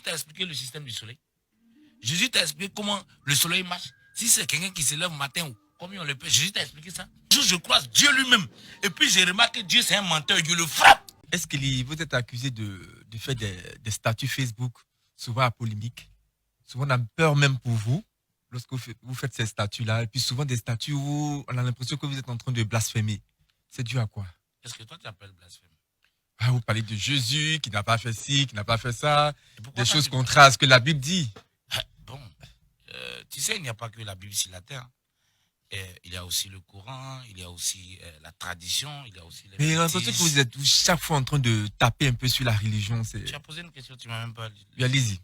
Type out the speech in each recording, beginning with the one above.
t'a expliqué le système du soleil. Jésus t'a expliqué comment le soleil marche. Si c'est quelqu'un qui se lève matin ou combien on le peut, Jésus t'a expliqué ça. Je croise Dieu lui-même. Et puis j'ai remarqué que Dieu c'est un menteur, Dieu le frappe. Est-ce que vous êtes accusé de faire des statuts Facebook, souvent à polémique? Souvent on a peur même pour vous, lorsque vous faites ces statuts-là. Et puis souvent des statuts où on a l'impression que vous êtes en train de blasphémer. C'est dû à quoi? Qu'est-ce que toi tu appelles blasphème? Ah, vous parlez de Jésus qui n'a pas fait ci, qui n'a pas fait ça. Des choses contraires à ce que la Bible dit. Bon, tu sais, il n'y a pas que la Bible sur la terre. Il y a aussi le Coran, il y a aussi la tradition, il y a aussi les... Mais l'impression que vous êtes chaque fois en train de taper un peu sur la religion. Tu as posé une question, tu ne m'as même pas dit. Oui, allez-y.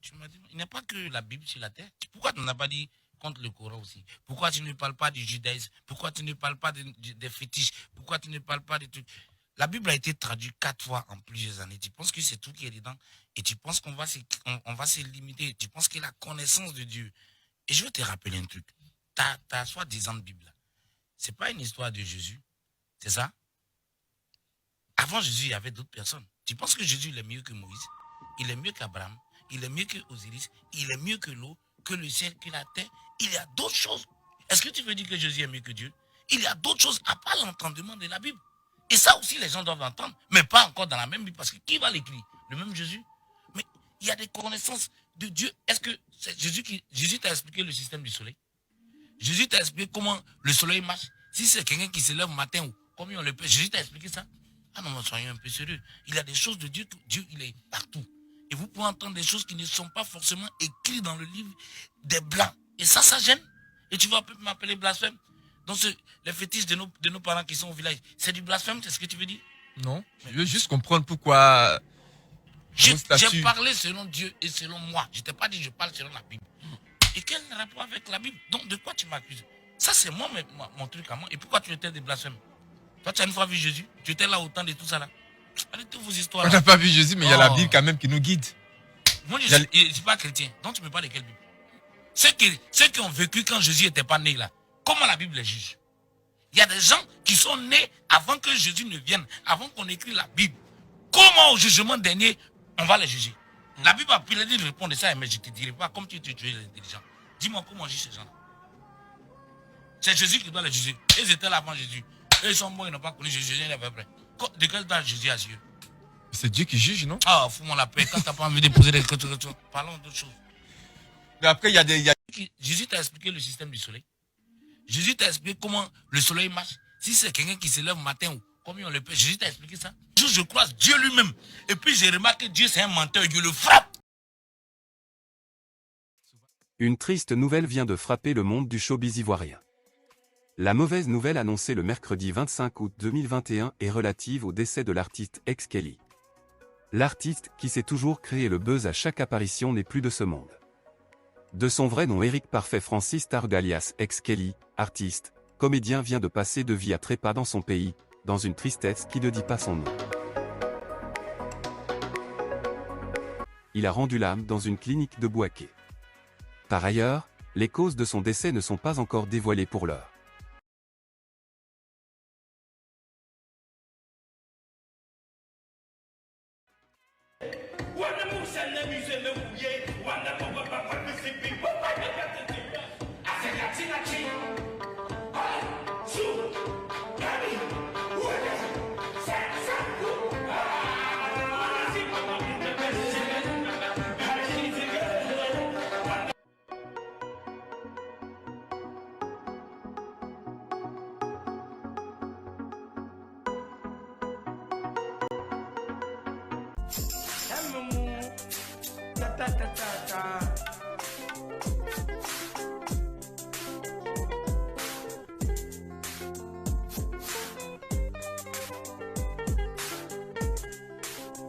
Tu m'as dit, il n'y a pas que la Bible sur la terre. Pourquoi tu n'as pas dit contre le Coran aussi? Pourquoi tu ne parles pas du judaïsme? Pourquoi tu ne parles pas des fétiches? Pourquoi tu ne parles pas des trucs? La Bible a été traduite 4 fois en plusieurs années. Tu penses que c'est tout qui est dedans et tu penses qu'on va se limiter. Tu penses que la connaissance de Dieu. Et je vais te rappeler un truc. Ta soi-disant Bible, ce n'est pas une histoire de Jésus. C'est ça? Avant Jésus, il y avait d'autres personnes. Tu penses que Jésus il est mieux que Moïse? Il est mieux qu'Abraham? Il est mieux que Osiris? Il est mieux que l'eau, que le ciel, que la terre? Il y a d'autres choses. Est-ce que tu veux dire que Jésus est mieux que Dieu? Il y a d'autres choses à part l'entendement de la Bible. Et ça aussi, les gens doivent l'entendre, mais pas encore dans la même Bible, parce que qui va l'écrire? Le même Jésus? Mais il y a des connaissances de Dieu. Est-ce que c'est Jésus t'a expliqué le système du soleil? Jésus t'a expliqué comment le soleil marche. Si c'est quelqu'un qui se lève matin ou combien on le peut, Jésus t'a expliqué ça? Ah non, soyons un peu sérieux. Il y a des choses de Dieu, Dieu il est partout. Et vous pouvez entendre des choses qui ne sont pas forcément écrites dans le livre des Blancs. Et ça gêne. Et tu vas m'appeler blasphème. Donc les fétiches de nos parents qui sont au village, c'est du blasphème, c'est ce que tu veux dire? Non, je veux juste comprendre pourquoi... J'ai parlé selon Dieu et selon moi. Je ne t'ai pas dit je parle selon la Bible. Et quel rapport avec la Bible? Donc de quoi tu m'accuses? Ça c'est moi, mon truc à moi. Et pourquoi tu étais des blasphèmes? Toi tu as une fois vu Jésus? Tu étais là au temps de tout ça là? Arrêtez vos histoires. On n'a pas vu Jésus, mais il y a la Bible quand même qui nous guide. Moi je ne suis pas chrétien. Donc tu me parles de quelle Bible? Ceux qui ont vécu quand Jésus n'était pas né là, comment la Bible les juge? Il y a des gens qui sont nés avant que Jésus ne vienne, avant qu'on écrive la Bible. Comment au jugement dernier, on va les juger? La Bible a pu leur dire de répondre à ça, mais je ne te dirai pas comme tu es les intelligents. Dis-moi comment on juge ces gens-là. C'est Jésus qui doit les juger. Ils étaient là avant Jésus. Eux, ils sont bons, ils n'ont pas connu Jésus, ils n'avaient pas. De quel temps Jésus a Dieu? C'est Dieu qui juge, non? Ah, fous-moi la paix. Quand tu n'as pas envie de poser des questions, parlons d'autres choses. Mais après, il y a des... Jésus t'a expliqué le système du soleil. Jésus t'a expliqué comment le soleil marche. Si c'est quelqu'un qui se lève matin ou combien on le peut, Jésus t'a expliqué ça. Je croise Dieu lui-même. Et puis j'ai remarqué que Dieu c'est un menteur, Dieu le frappe. Une triste nouvelle vient de frapper le monde du showbiz ivoirien. La mauvaise nouvelle annoncée le mercredi 25 août 2021 est relative au décès de l'artiste X Kelly. L'artiste, qui s'est toujours créé le buzz à chaque apparition, n'est plus de ce monde. De son vrai nom Eric Parfait Francis Targ alias X Kelly, artiste, comédien, vient de passer de vie à trépas dans son pays, dans une tristesse qui ne dit pas son nom. Il a rendu l'âme dans une clinique de Bouaké. Par ailleurs, les causes de son décès ne sont pas encore dévoilées pour l'heure.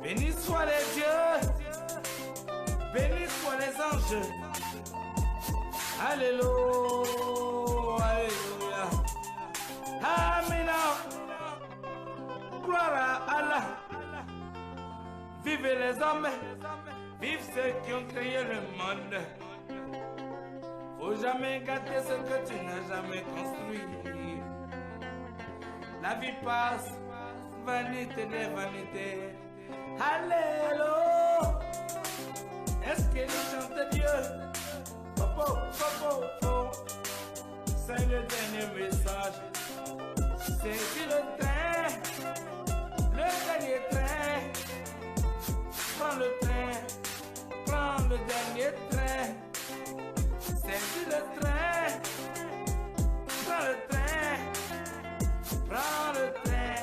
Béni soient les dieux, béni soient les anges. Alléluia, alléluia. Amina. Gloire à Allah. Vive les hommes, vive ceux qui ont créé le monde. Faut jamais gâter ce que tu n'as jamais construit. La vie passe, vanité des vanités. Alléluia. que nous chante Dieu. Popo, popo, popo. C'est le dernier message. C'est sur le train, le dernier train. Prends le train, prends le dernier train. C'est sur le train, prends le train, prends le train,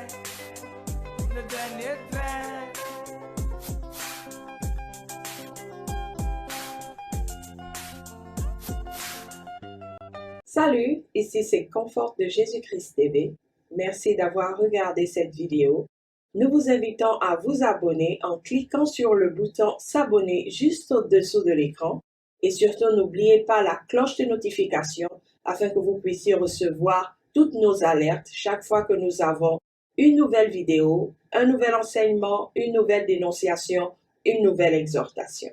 le dernier train. Salut, ici c'est Confort de Jésus-Christ TV. Merci d'avoir regardé cette vidéo. Nous vous invitons à vous abonner en cliquant sur le bouton s'abonner juste au-dessous de l'écran. Et surtout, n'oubliez pas la cloche de notification afin que vous puissiez recevoir toutes nos alertes chaque fois que nous avons une nouvelle vidéo, un nouvel enseignement, une nouvelle dénonciation, une nouvelle exhortation.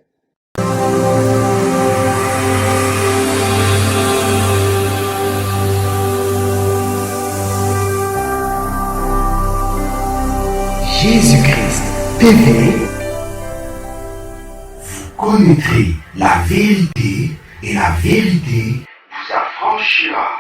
Jésus-Christ TV, vous connaîtrez la vérité et la vérité vous affranchira.